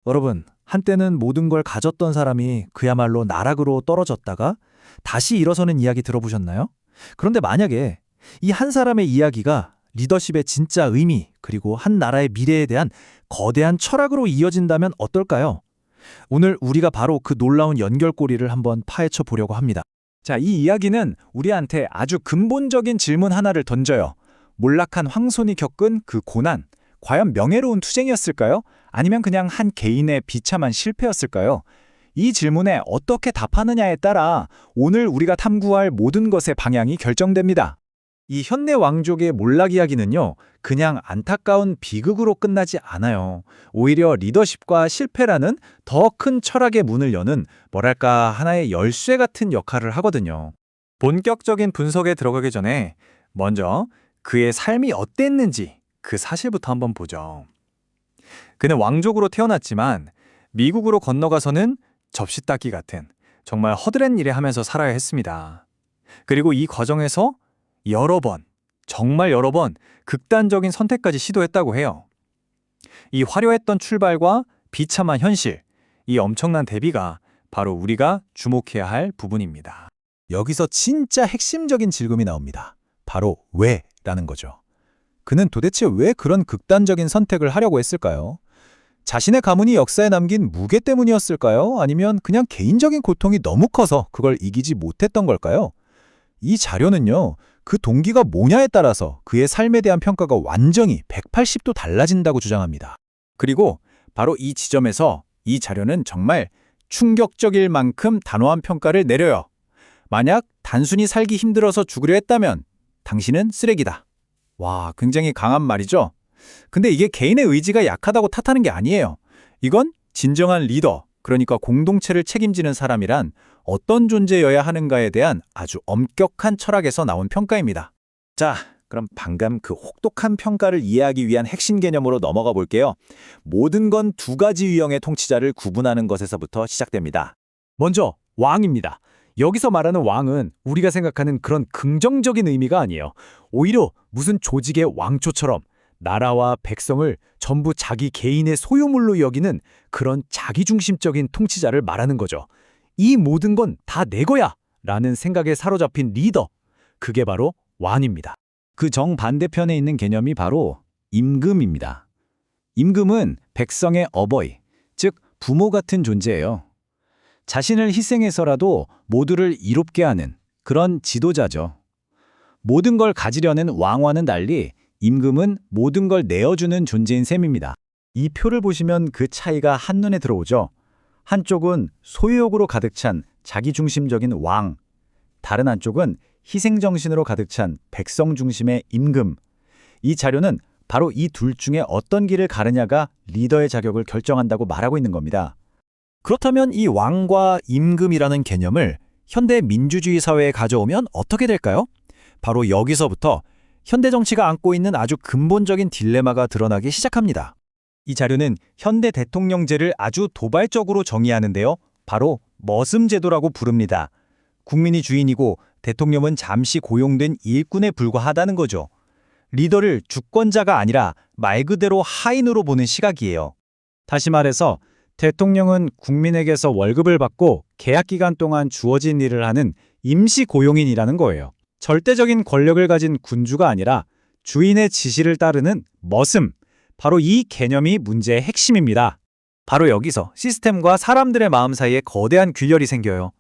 여러분, 한때는 모든 걸 가졌던 사람이 그야말로 나락으로 떨어졌다가 다시 일어서는 이야기 들어보셨나요? 그런데 만약에 이 한 사람의 이야기가 리더십의 진짜 의미, 그리고 한 나라의 미래에 대한 거대한 철학으로 이어진다면 어떨까요? 오늘 우리가 바로 그 놀라운 연결고리를 한번 파헤쳐 보려고 합니다. 자, 이 이야기는 우리한테 아주 근본적인 질문 하나를 던져요. 몰락한 황손이 겪은 그 고난, 과연 명예로운 투쟁이었을까요? 아니면 그냥 한 개인의 비참한 실패였을까요? 이 질문에 어떻게 답하느냐에 따라 오늘 우리가 탐구할 모든 것의 방향이 결정됩니다. 이 현대 왕족의 몰락 이야기는요, 그냥 안타까운 비극으로 끝나지 않아요. 오히려 리더십과 실패라는 더 큰 철학의 문을 여는 뭐랄까 하나의 열쇠 같은 역할을 하거든요. 본격적인 분석에 들어가기 전에 먼저 그의 삶이 어땠는지 그 사실부터 한번 보죠. 그는 왕족으로 태어났지만 미국으로 건너가서는 접시 닦기 같은 정말 허드렛 일에 하면서 살아야 했습니다. 그리고 이 과정에서 정말 여러 번 극단적인 선택까지 시도했다고 해요. 이 화려했던 출발과 비참한 현실, 이 엄청난 대비가 바로 우리가 주목해야 할 부분입니다. 여기서 진짜 핵심적인 질문이 나옵니다. 바로 왜라는 거죠. 그는 도대체 왜 그런 극단적인 선택을 하려고 했을까요? 자신의 가문이 역사에 남긴 무게 때문이었을까요? 아니면 그냥 개인적인 고통이 너무 커서 그걸 이기지 못했던 걸까요? 이 자료는요, 그 동기가 뭐냐에 따라서 그의 삶에 대한 평가가 완전히 180도 달라진다고 주장합니다. 그리고 바로 이 지점에서 이 자료는 정말 충격적일 만큼 단호한 평가를 내려요. 만약 단순히 살기 힘들어서 죽으려 했다면 당신은 쓰레기다. 와, 굉장히 강한 말이죠? 근데 이게 개인의 의지가 약하다고 탓하는 게 아니에요. 이건 진정한 리더, 그러니까 공동체를 책임지는 사람이란 어떤 존재여야 하는가에 대한 아주 엄격한 철학에서 나온 평가입니다. 자, 그럼 방금 그 혹독한 평가를 이해하기 위한 핵심 개념으로 넘어가 볼게요. 모든 건 두 가지 유형의 통치자를 구분하는 것에서부터 시작됩니다. 먼저 왕입니다. 여기서 말하는 왕은 우리가 생각하는 그런 긍정적인 의미가 아니에요. 오히려 무슨 조직의 왕초처럼 나라와 백성을 전부 자기 개인의 소유물로 여기는 그런 자기중심적인 통치자를 말하는 거죠. 이 모든 건 다 내 거야! 라는 생각에 사로잡힌 리더, 그게 바로 왕입니다. 그 정반대편에 있는 개념이 바로 임금입니다. 임금은 백성의 어버이, 즉 부모 같은 존재예요. 자신을 희생해서라도 모두를 이롭게 하는 그런 지도자죠. 모든 걸 가지려는 왕와는 달리 임금은 모든 걸 내어주는 존재인 셈입니다. 이 표를 보시면 그 차이가 한눈에 들어오죠. 한쪽은 소유욕으로 가득 찬 자기중심적인 왕, 다른 한쪽은 희생정신으로 가득 찬 백성 중심의 임금. 이 자료는 바로 이 둘 중에 어떤 길을 가느냐가 리더의 자격을 결정한다고 말하고 있는 겁니다. 그렇다면 이 왕과 임금이라는 개념을 현대 민주주의 사회에 가져오면 어떻게 될까요? 바로 여기서부터 현대 정치가 안고 있는 아주 근본적인 딜레마가 드러나기 시작합니다. 이 자료는 현대 대통령제를 아주 도발적으로 정의하는데요. 바로 머슴제도라고 부릅니다. 국민이 주인이고 대통령은 잠시 고용된 일꾼에 불과하다는 거죠. 리더를 주권자가 아니라 말 그대로 하인으로 보는 시각이에요. 다시 말해서 대통령은 국민에게서 월급을 받고 계약 기간 동안 주어진 일을 하는 임시 고용인이라는 거예요. 절대적인 권력을 가진 군주가 아니라 주인의 지시를 따르는 머슴. 바로 이 개념이 문제의 핵심입니다. 바로 여기서 시스템과 사람들의 마음 사이에 거대한 균열이 생겨요.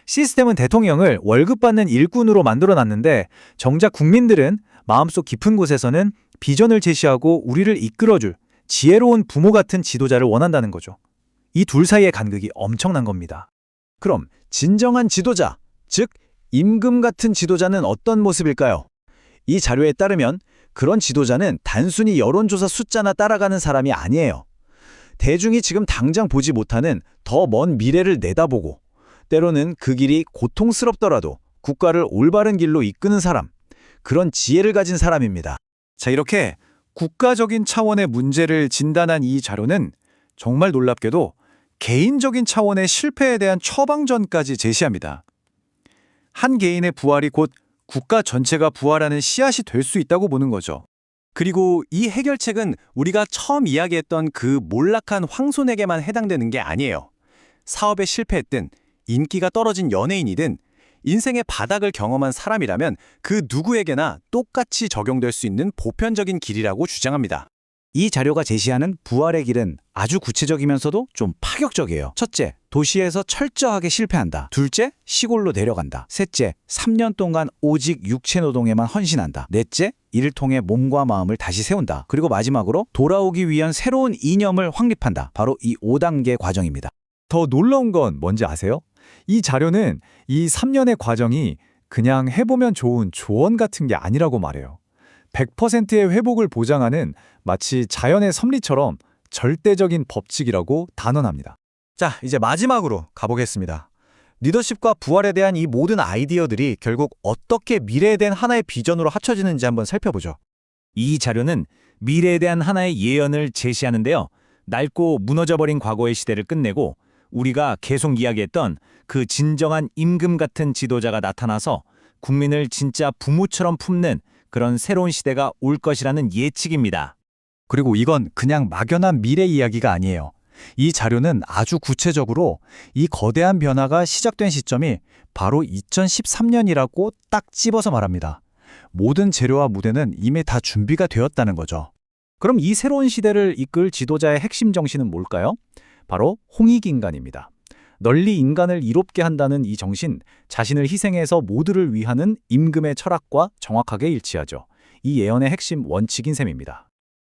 시스템은 대통령을 월급 받는 일꾼으로 만들어놨는데 정작 국민들은 마음속 깊은 곳에서는 비전을 제시하고 우리를 이끌어줄 지혜로운 부모 같은 지도자를 원한다는 거죠. 이 둘 사이의 간극이 엄청난 겁니다. 그럼 진정한 지도자, 즉 임금 같은 지도자는 어떤 모습일까요? 이 자료에 따르면 그런 지도자는 단순히 여론조사 숫자나 따라가는 사람이 아니에요. 대중이 지금 당장 보지 못하는 더 먼 미래를 내다보고 때로는 그 길이 고통스럽더라도 국가를 올바른 길로 이끄는 사람, 그런 지혜를 가진 사람입니다. 자, 이렇게 국가적인 차원의 문제를 진단한 이 자료는 정말 놀랍게도 개인적인 차원의 실패에 대한 처방전까지 제시합니다. 한 개인의 부활이 곧 국가 전체가 부활하는 씨앗이 될 수 있다고 보는 거죠. 그리고 이 해결책은 우리가 처음 이야기했던 그 몰락한 황손에게만 해당되는 게 아니에요. 사업에 실패했든 인기가 떨어진 연예인이든 인생의 바닥을 경험한 사람이라면 그 누구에게나 똑같이 적용될 수 있는 보편적인 길이라고 주장합니다. 이 자료가 제시하는 부활의 길은 아주 구체적이면서도 좀 파격적이에요. 첫째, 도시에서 철저하게 실패한다. 둘째, 시골로 내려간다. 셋째, 3년 동안 오직 육체 노동에만 헌신한다. 넷째, 이를 통해 몸과 마음을 다시 세운다. 그리고 마지막으로 돌아오기 위한 새로운 이념을 확립한다. 바로 이 5단계 과정입니다. 더 놀라운 건 뭔지 아세요? 이 자료는 이 3년의 과정이 그냥 해보면 좋은 조언 같은 게 아니라고 말해요. 100%의 회복을 보장하는 마치 자연의 섭리처럼 절대적인 법칙이라고 단언합니다. 자, 이제 마지막으로 가보겠습니다. 리더십과 부활에 대한 이 모든 아이디어들이 결국 어떻게 미래에 대한 하나의 비전으로 합쳐지는지 한번 살펴보죠. 이 자료는 미래에 대한 하나의 예언을 제시하는데요. 낡고 무너져버린 과거의 시대를 끝내고 우리가 계속 이야기했던 그 진정한 임금 같은 지도자가 나타나서 국민을 진짜 부모처럼 품는 그런 새로운 시대가 올 것이라는 예측입니다. 그리고 이건 그냥 막연한 미래 이야기가 아니에요. 이 자료는 아주 구체적으로 이 거대한 변화가 시작된 시점이 바로 2013년이라고 딱 집어서 말합니다. 모든 재료와 무대는 이미 다 준비가 되었다는 거죠. 그럼 이 새로운 시대를 이끌 지도자의 핵심 정신은 뭘까요? 바로 홍익인간입니다. 널리 인간을 이롭게 한다는 이 정신, 자신을 희생해서 모두를 위하는 임금의 철학과 정확하게 일치하죠. 이 예언의 핵심 원칙인 셈입니다.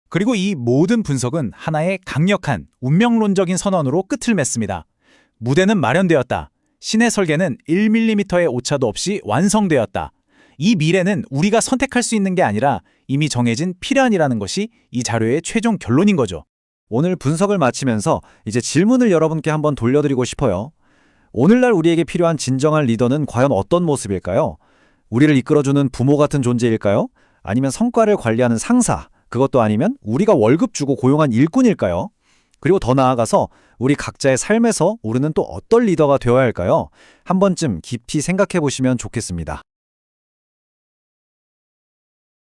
그리고 이 모든 분석은 하나의 강력한 운명론적인 선언으로 끝을 맺습니다. 무대는 마련되었다. 신의 설계는 1mm의 오차도 없이 완성되었다. 이 미래는 우리가 선택할 수 있는 게 아니라 이미 정해진 필연이라는 것이 이 자료의 최종 결론인 거죠. 오늘 분석을 마치면서 이제 질문을 여러분께 한번 돌려드리고 싶어요. 오늘날 우리에게 필요한 진정한 리더는 과연 어떤 모습일까요? 우리를 이끌어주는 부모 같은 존재일까요? 아니면 성과를 관리하는 상사, 그것도 아니면 우리가 월급 주고 고용한 일꾼일까요? 그리고 더 나아가서 우리 각자의 삶에서 우리는 또 어떤 리더가 되어야 할까요? 한 번쯤 깊이 생각해 보시면 좋겠습니다.